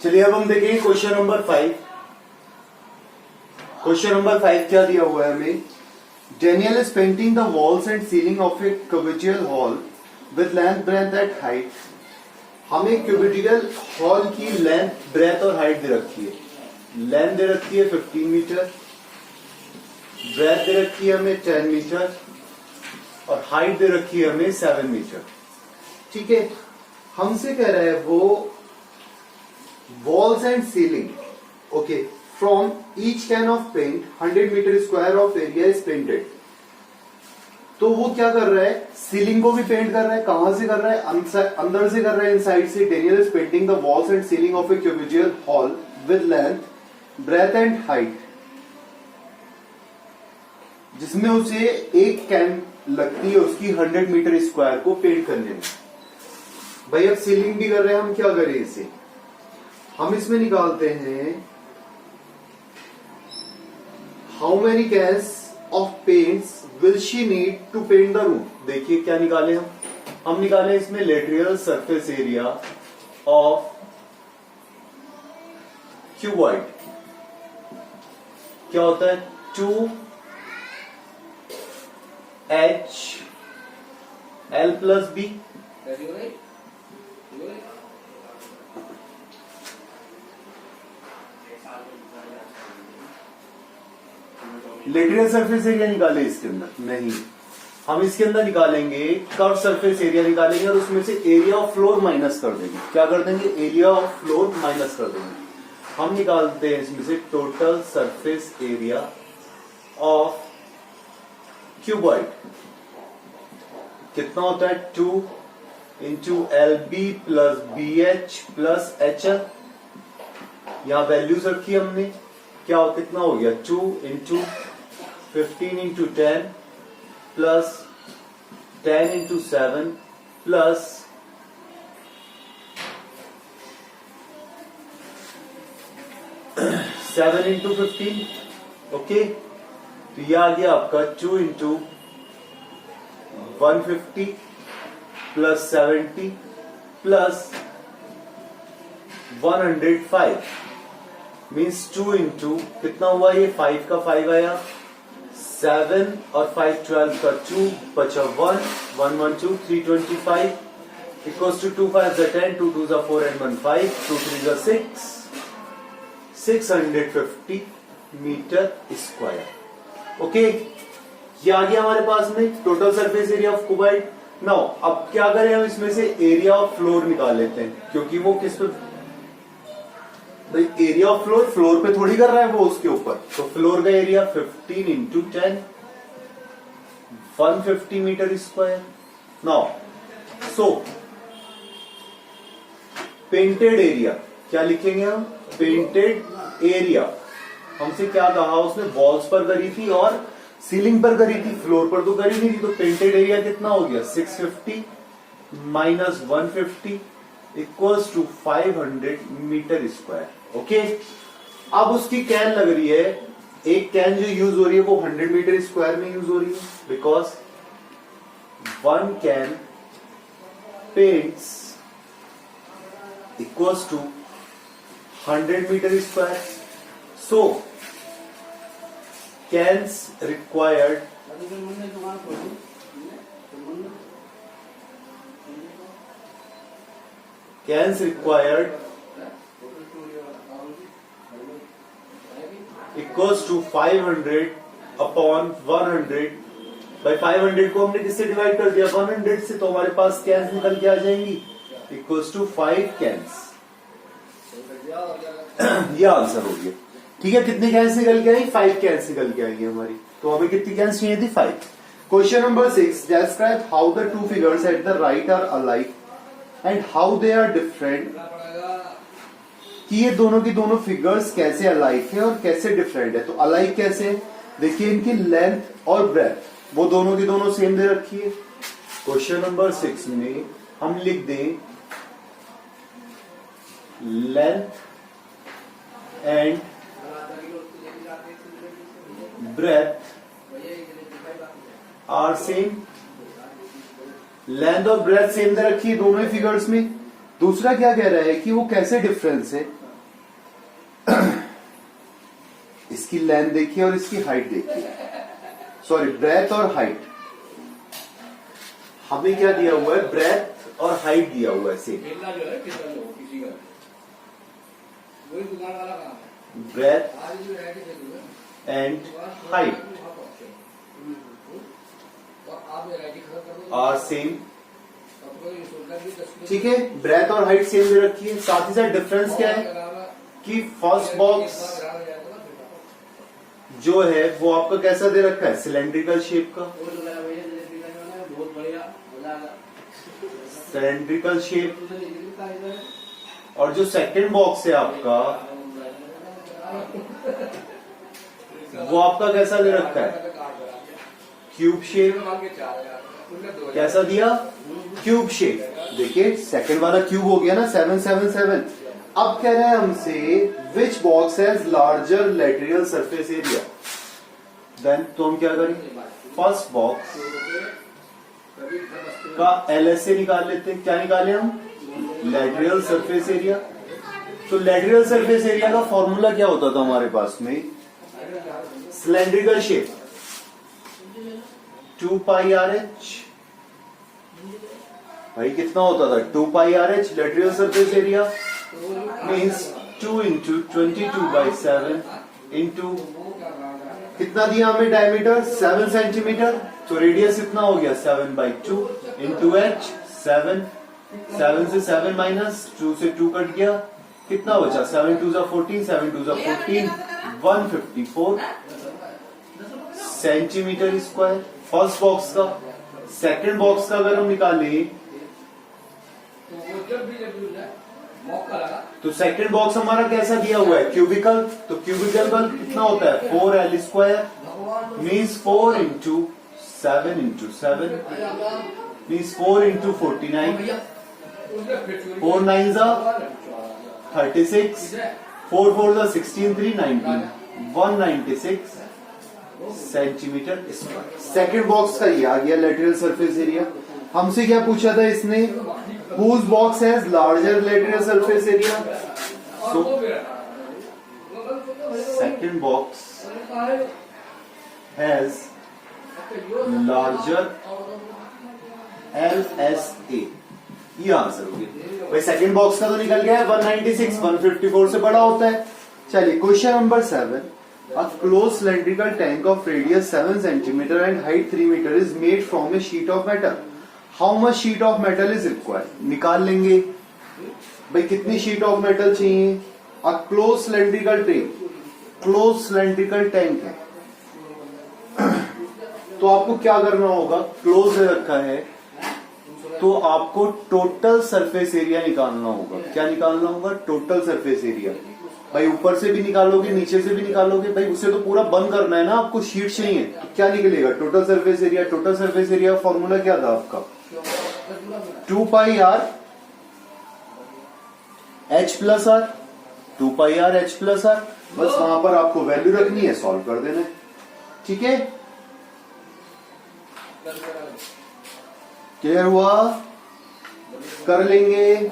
चलिए अब हम देखेंगे क्वेश्चन नंबर 5। क्वेश्चन नंबर 5 क्या दिया हुआ है हमें? Daniel is painting the walls and ceiling of a cubital hall with length, breadth and height. हमें क्यूबिटिकल हॉल की लेंथ, ब्रेथ और हाइट दे रखी है। लेंथ दे रखी है 15 मीटर, ब्रेथ दे रखी है हमें 10 मीटर और हाइट दे रखी है हमें 7 मीटर। ठीक है, हमसे कह रहा है वो walls and ceiling, okay, from each can of paint 100 meter square of area is painted. तो वो क्या कर रहा है? सीलिंग को भी पेंट कर रहा है। कहां से कर रहा है? अंदर से कर रहा है, इनसाइड से। Daniel is painting the walls and ceiling of a cubical hall with length, breadth and height, जिसमें उसे एक कैन लगती है उसकी 100 मीटर स्क्वायर को पेंट करने में। भाई अब सीलिंग भी कर रहे हैं, हम क्या करें इसे? हम इसमें निकालते हैं how many cans of paints will she need to paint the room. देखिए क्या निकाले हम निकाले इसमें lateral surface area of cuboid. क्या होता है? 2HL plus B. Lateral surface area निकाले इसके अंदर? नहीं, हम इसके अंदर निकालेंगे कर्व सरफेस एरिया निकालेंगे और उसमें से एरिया ऑफ फ्लोर माइनस कर देंगे। क्या कर देंगे? एरिया ऑफ फ्लोर माइनस कर देंगे। हम निकालते हैं इसमें से total surface area of cuboid. कितना होता है? 2 into LB plus BH plus HL। यहां वैल्यूज रखी हमने। क्या कितना हो गया? 2 into 15 into 10 plus 10 into 7 plus 7 into 15। Okay, तो ये आ गया आपका 2 into 150 plus 70 plus 105 means 2 into कितना हुआ? ये 5 का 5 आया, 7 और 5 12 का 2 बचा 1 1 1 2 325 equals to 2 5 10 2 2 4 and 1 5 2 3 6 650 metre square. Okay, ये आ गया हमारे पास में total surface area of cuboid. Now अब क्या करें? हम इसमें से एरिया ऑफ फ्लोर निकाल लेते हैं, क्योंकि वो किस पे? भाई एरिया ऑफ फ्लोर, फ्लोर पे थोड़ी कर रहा है वो, उसके ऊपर। तो फ्लोर का area 15 into 10 150 metre square. Now so painted area क्या लिखेंगे हम? पेंटेड एरिया हमसे क्या कहा? उसने वॉल्स पर करी थी और सीलिंग पर करी थी, फ्लोर पर तो करी नहीं थी। तो पेंटेड एरिया कितना हो गया? 650 minus 150 equals to 500 metre square. Okay, अब उसकी कैन लग रही है, एक कैन जो यूज हो रही है वो 100 मीटर स्क्वायर में यूज हो रही है, because 1 can paints equals to 100 metre square. So cans required equals to 500 upon 100 by 500 को हमने किससे डिवाइड कर दिया? 100 से। तो हमारे पास कैंस निकल के आ जाएंगी इक्वल्स टू 5 कैंस। ये आंसर हो गया। ठीक है, कितनी कैंस निकल के आई? 5 कैंस निकल के आई हमारी। तो हमें कितनी कैंस चाहिए थी? 5। Question number 6, describe how the two figures at the right are alike and how they are different. कि ये दोनों की दोनों फिगर्स कैसे अलाइक है और कैसे डिफरेंट है। तो अलाइक कैसे? देखिए इनकी लेंथ और ब्रेथ वो दोनों की दोनों सेम दे रखी है। क्वेश्चन नंबर 6 में हम लिख दें length and breadth are same। Length और ब्रेथ सेम दे रखी है दोनों ही फिगर्स में। दूसरा क्या कह रहा है कि वो कैसे डिफरेंस है? इसकी लेंथ देखिए और इसकी हाइट देखिए, सॉरी ब्रेथ और हाइट। हमें क्या दिया हुआ है, ब्रेथ और हाइट दिया हुआ है same. Breadth and height are same, ठीक है। ब्रेथ और हाइट सेम दे रखी है। साथ ही साथ डिफरेंस क्या है कि फर्स्ट बॉक्स जो है वो आपका कैसा दे रखा है, सिलेंड्रिकल शेप का, सिलेंड्रिकल शेप। और जो सेकंड बॉक्स है आपका वो आपका कैसा दे रखा है, क्यूब शेप। कैसा दिया, क्यूब शेप। देखिए सेकंड वाला क्यूब हो गया ना, 777। अब कह रहा है हमसे which box has larger lateral surface area, then तो हम क्या करें, फर्स्ट बॉक्स का LSA निकाल लेते हैं। क्या निकाले हम, लैटेरियल सरफेस एरिया। तो लैटेरियल सरफेस एरिया का फॉर्मूला क्या होता था हमारे पास में, सिलेंड्रिकल शेप 2 पाई RH। भाई कितना होता था, 2 pi RH lateral surface area means 2 into 22/7 into कितना दिया हमें डायमीटर, 7 सेंटीमीटर। तो रेडियस इतना हो गया 7/2 इंटू H 7 से 7 माइनस 2 से 2 कट गया, कितना बचा, 7 2 14 7 2 14 154 सेंटीमीटर स्क्वायर फर्स्ट बॉक्स का। सेकंड बॉक्स का अगर हम निकालें तो सेकंड बॉक्स हमारा कैसा दिया हुआ है, क्यूबिकल। तो क्यूबिकल का कितना होता है, 4L square means 4 into 7 into 7 means 4 into 49, 4 9 36, 4 4 16 3 19 196 centimetre square. Second box का ये आ गया लैटेरियल सरफेस एरिया। हमसे क्या पूछा था इसने, whose box has larger lateral surface area. So second box has larger LSA, ये आंसर हो गया। भाई सेकेंड बॉक्स का तो निकल गया है, 196 154 से बड़ा होता है। चलिए question number 7, a closed cylindrical tank of radius 7 cm and height 3 meter is made from a sheet of metal. How much sheet of metal is required? निकाल लेंगे भाई, कितनी शीट ऑफ मेटल चाहिए। a closed cylindrical tank, closed cylindrical tank है तो आपको क्या करना होगा, क्लोज रखा है तो आपको टोटल सरफेस एरिया निकालना होगा। क्या निकालना होगा, टोटल सरफेस एरिया। भाई ऊपर से भी निकालोगे नीचे से भी निकालोगे, भाई उसे तो पूरा बंद करना है ना, आपको शीट चाहिए। तो क्या निकलेगा, total surface area. Total surface area formula क्या था आपका, 2 पाई R H प्लस R, 2 पाई R H प्लस R। बस वहां पर आपको वैल्यू रखनी है, सॉल्व कर देना है, ठीक है। क्लियर हुआ, कर लेंगे।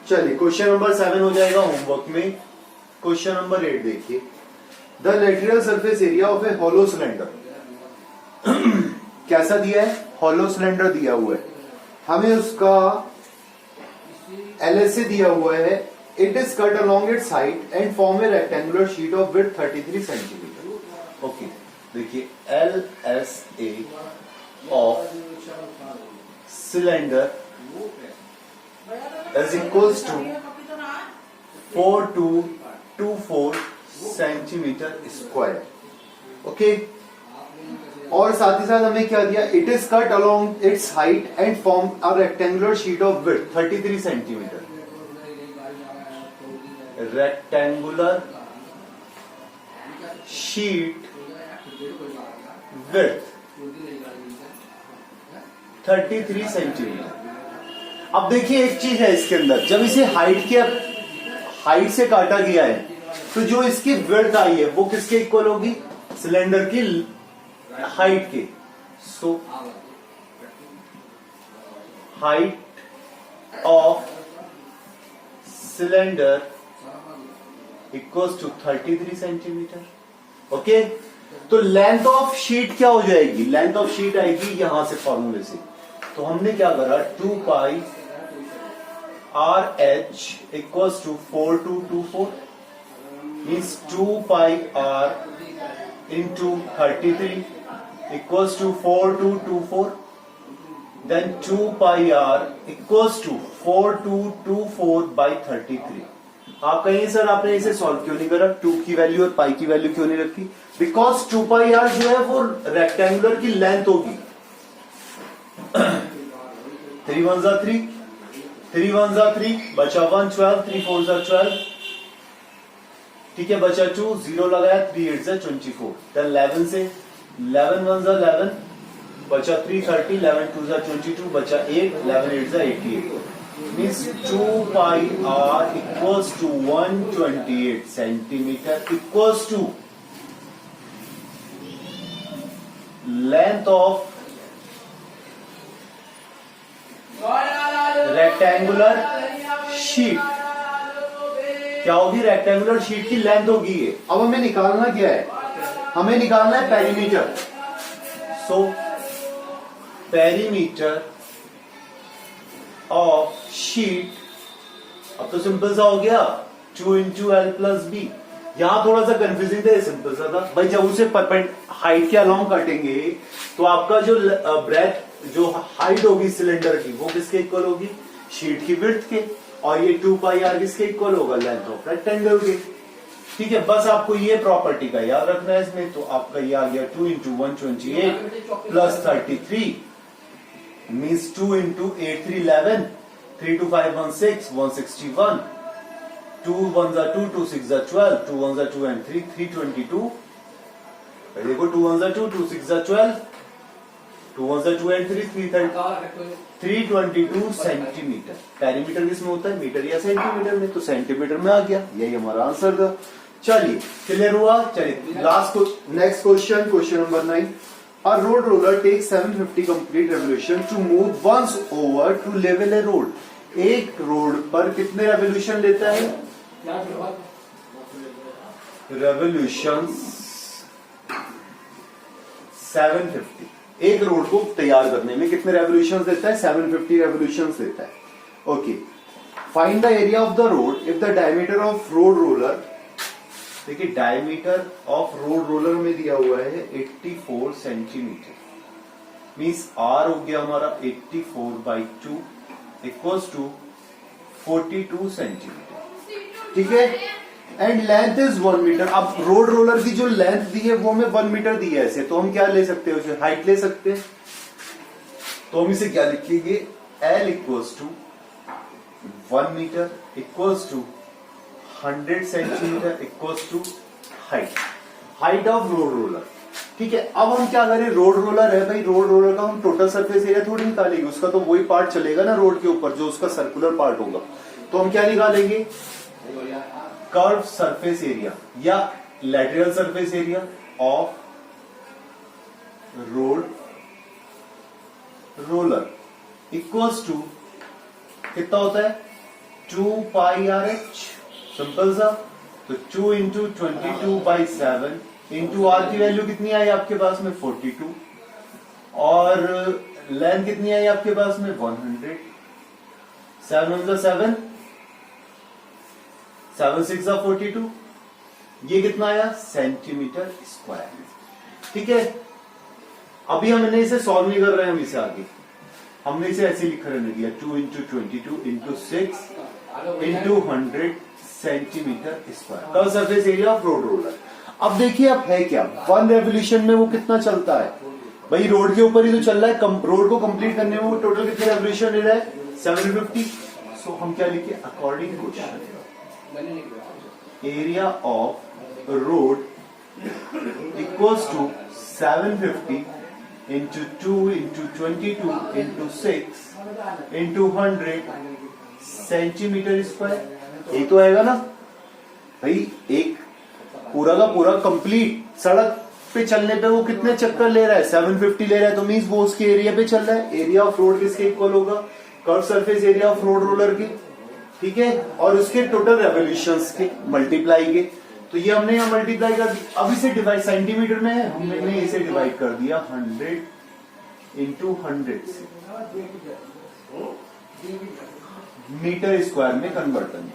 चलिए क्वेश्चन नंबर 7 हो जाएगा होमवर्क में। क्वेश्चन नंबर 8 देखिए, the lateral surface area of a hollow cylinder. कैसा दिया है, हॉलो सिलेंडर दिया हुआ है, हमें उसका LSA दिया हुआ है। It is cut along it's height and form A rectangular sheet of width 33 centimetre. Okay देखिए, LSA of cylinder is equals to 4224 centimetre square. Okay, और साथ ही साथ हमें क्या दिया, it is cut along it's height and form a rectangular sheet of width 33 centimetre. Rectangular sheet width 33 centimetre. अब देखिए एक चीज है इसके अंदर, जब इसे हाइट से काटा गया है तो जो इसकी विड्थ आई है वो किसके इक्वल होगी, सिलेंडर की हाइट के। So height of cylinder equals to 33 centimetre. Okay, तो लेंथ ऑफ शीट क्या हो जाएगी? लेंथ ऑफ शीट आएगी यहां से फॉर्मूले से। तो हमने क्या करा, 2 pi R H equals to 4224 means 2 pi R into 33 equals to 4224, then 2 pi r equals to 4224 by 33। आप कहिए सर आपने इसे सॉल्व क्यों नहीं करा, 2 की वैल्यू और पाई की वैल्यू क्यों नहीं रखी? बिकॉज 2 पाई आर जो है वो रेक्टेंगुलर की लेंथ होगी। 3 1 जा 3, 3 1 जा 3, बचा 1 12, 3 4 जा 12, ठीक है, बचा 2, 0 लगाया, 3 8 जा 24, then 11 से 11 1 जा 11, बचा 3 30, 11 2 जा 22, बचा 8, 11 8 जा 88, means 2 pi R equals to 128 centimetre equals to length of rectangular sheet. क्या होगी? रेक्टेंगुलर शीट की लेंथ होगी ये। अब हमें निकालना क्या है? हमें निकालना है perimeter. So perimeter of sheet, अब तो सिंपल सा हो गया, 2 इंटू एल प्लस बी। यहां थोड़ा सा कंफ्यूजिंग था, सिंपल सा था भाई। जब उसे हाइट के अलोंग काटेंगे तो आपका जो ब्रेथ, जो हाइट होगी सिलेंडर की, वो किसके इक्वल होगी? शीट की विड्थ के। और ये 2 पाई आर किसके इक्वल होगा? लेंथ ऑफ रेक्टेंगल के। ठीक है, बस आपको ये प्रॉपर्टी का याद रखना है इसमें। तो आपका ये आ गया 2 इंटू 128 प्लस 33 मीन्स 2 इंटू 8 3 11, 3 2 5 1 6 161, 2 1 जा 2, 2 6 जा 12, 2 1 जा 2 and 3 322। देखो 2 1 जा 2, 2 6 जा 12, 2 1 जा 2 and 3 322 सेंटीमीटर। पेरीमीटर किसमें होता है? मीटर या सेंटीमीटर में। तो सेंटीमीटर में आ गया, यही हमारा आंसर था। चलिए क्लियर हुआ। चलिए last next question, question number 9। A road roller takes 750 complete revolution to move once over to level a road। एक रोड पर कितने रेवोल्यूशन लेता है? रेवोल्यूशन 750। एक रोड को तैयार करने में कितने रेवोल्यूशंस देता है? 750 रेवोल्यूशंस देता है। Okay, find the area of the road if the diameter of road roller. देखिए डायमीटर ऑफ रोड रोलर में दिया हुआ है 84 सेंटीमीटर, मीन्स आर हो गया हमारा 84/2 इक्वल्स टू 42 सेंटीमीटर। ठीक है, एंड लेंथ इज 1 मीटर। अब रोड रोलर की जो लेंथ दी है वो हमें 1 मीटर दी है ऐसे, तो हम क्या ले सकते हैं? उसे हाइट ले सकते हैं। तो हम इसे क्या लिखेंगे? L equals to 1 metre equals to 100 centimetre equals to height of road roller. ठीक है, अब हम क्या करें? रोड रोलर है भाई, रोड रोलर का हम टोटल सरफेस एरिया थोड़ी निकालेंगे, उसका तो वही पार्ट चलेगा ना रोड के ऊपर जो उसका सर्कुलर पार्ट होगा। तो हम क्या निकालेंगे? कर्व सरफेस एरिया या lateral surface area of road roller equals to कितना होता है? 2 पाई आर एच। सिंपल सा। तो 2 इंटू 22/7 इंटू आर की वैल्यू कितनी आई आपके पास में? 42, और लेंथ कितनी आई आपके पास में? 100। 7 1 7, 7 6 42, ये कितना आया? Centimetre square. ठीक है, अभी हमने इसे सॉल्व नहीं कर रहे हैं, हम इसे आगे हमने इसे ऐसे लिख रहने दिया 2 into 22 into 6 into 100 centimetre square curve surface area of road roller. अब देखिए अब है क्या, 1 रेवोल्यूशन में वो कितना चलता है भाई? रोड के ऊपर ही तो चल रहा है, रोड को कंप्लीट करने में वो टोटल कितने रेवोल्यूशन ले रहा है? 750। सो हम क्या लिखे? According question area of road equals to 750 into 2 into 22 into 6 into 100 centimetre square. ये तो आएगा ना भाई। एक पूरा का पूरा कंप्लीट सड़क पे चलने पे वो कितने चक्कर ले रहा है? 750 ले रहा है, तो मीन्स वो उसके एरिया पे चल रहा है। एरिया ऑफ रोड किसके इक्वल होगा? Curve surface area of road roller की, ठीक है, और उसके टोटल रेवोल्यूशंस के मल्टीप्लाई के, तो ये हमने यहाँ मल्टीप्लाई कर दिया। अब इसे डिवाइड सेंटीमीटर में है, हमने इसे डिवाइड कर दिया 100 इंटू 100 से मीटर स्क्वायर में कन्वर्ट करने,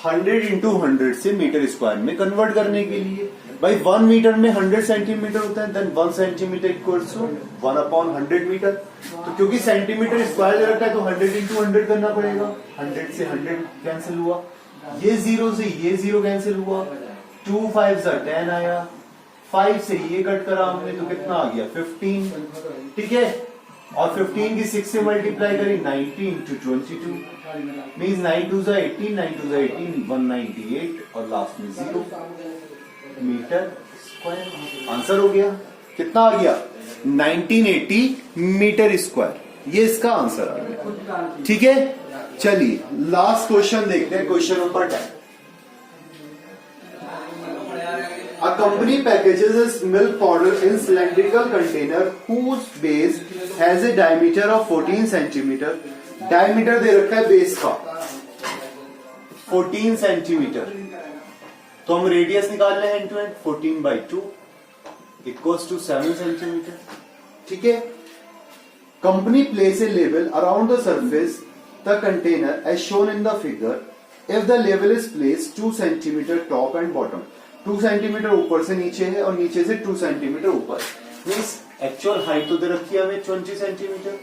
100 इंटू 100 से मीटर स्क्वायर में कन्वर्ट करने के लिए। भाई 1 मीटर में 100 सेंटीमीटर होता है, then 1 centimetre equals to 1/100 metre. तो क्योंकि सेंटीमीटर स्क्वायर दे रखा है तो 100 इंटू 100 करना पड़ेगा। 100 से 100 कैंसिल हुआ, ये 0 से ये 0 कैंसिल हुआ, 2 5 सा 10 आया, 5 से ये कट करा हमने तो कितना आ गया 15, ठीक है। और 15 की 6 से मल्टीप्लाई करी 90 इंटू 22 मीन्स 9 2 सा 18, 9 2 सा 18, 198 और लास्ट में 0 मीटर स्क्वायर। आंसर हो गया, कितना आ गया 1980 मीटर स्क्वायर, ये इसका आंसर आ गया, ठीक है। चलिए लास्ट क्वेश्चन देखते हैं, question number 10। A company packages its milk powder in cylindrical container whose base has a diameter of 14 centimeter. Diameter दे रखा है बेस का 14 सेंटीमीटर, तो हम रेडियस निकाल रहे हैं end to end 14/2 equals to 7 centimetre, ठीक है। Company place a level around the surface the container as shown in the figure if the level is place 2 centimetre top and bottom. 2 centimetre ऊपर से नीचे है और नीचे से 2 सेंटीमीटर ऊपर, मीन्स एक्चुअल हाइट तो दे रखी है हमें 20 सेंटीमीटर,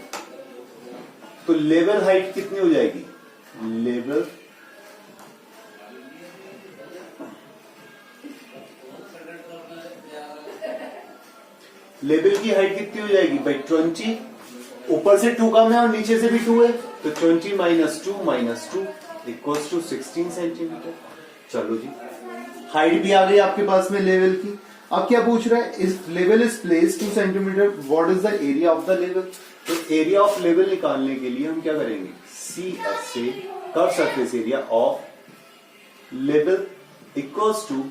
तो लेवल हाइट कितनी हो जाएगी, लेवल की हाइट कितनी हो जाएगी भाई 20, ऊपर से 2 कम है और नीचे से भी 2 है, तो 20 - 2 इक्वल्स टू 16 सेंटीमीटर। चलो जी, हाइट भी आ गई आपके पास में लेवल की। अब क्या पूछ रहा है, इस level is place 2 centimetre, what is the area of the level. तो एरिया ऑफ लेवल निकालने के लिए हम क्या करेंगे, CSA curved surface area of level equals to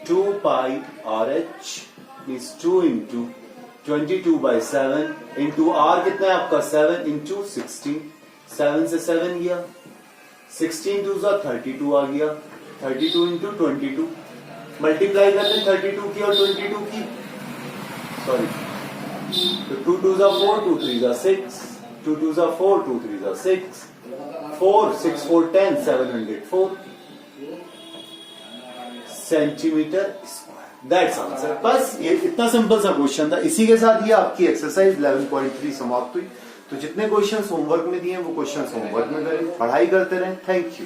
2 pi RH means 2 into 22/7 into R कितना है आपका 7 इंटू 16, 7 से 7 गया, 16 2 सा 32 आ गया, 32 इंटू 22 मल्टीप्लाई कर लें 32 की और 22 की, सॉरी, तो 2 2 सा 4, 2 3 सा 6, 2 2 सा 4, 2 3 सा 6, 4 6 4 10, 704 सेंटीमीटर स्क्वायर, दैट्स आंसर। बस ये इतना सिंपल सा क्वेश्चन था। इसी के साथ ये आपकी एक्सरसाइज 11.3 समाप्त हुई। तो जितने क्वेश्चन होमवर्क में दिए वो क्वेश्चन होमवर्क में करें, पढ़ाई करते रहें। Thank you.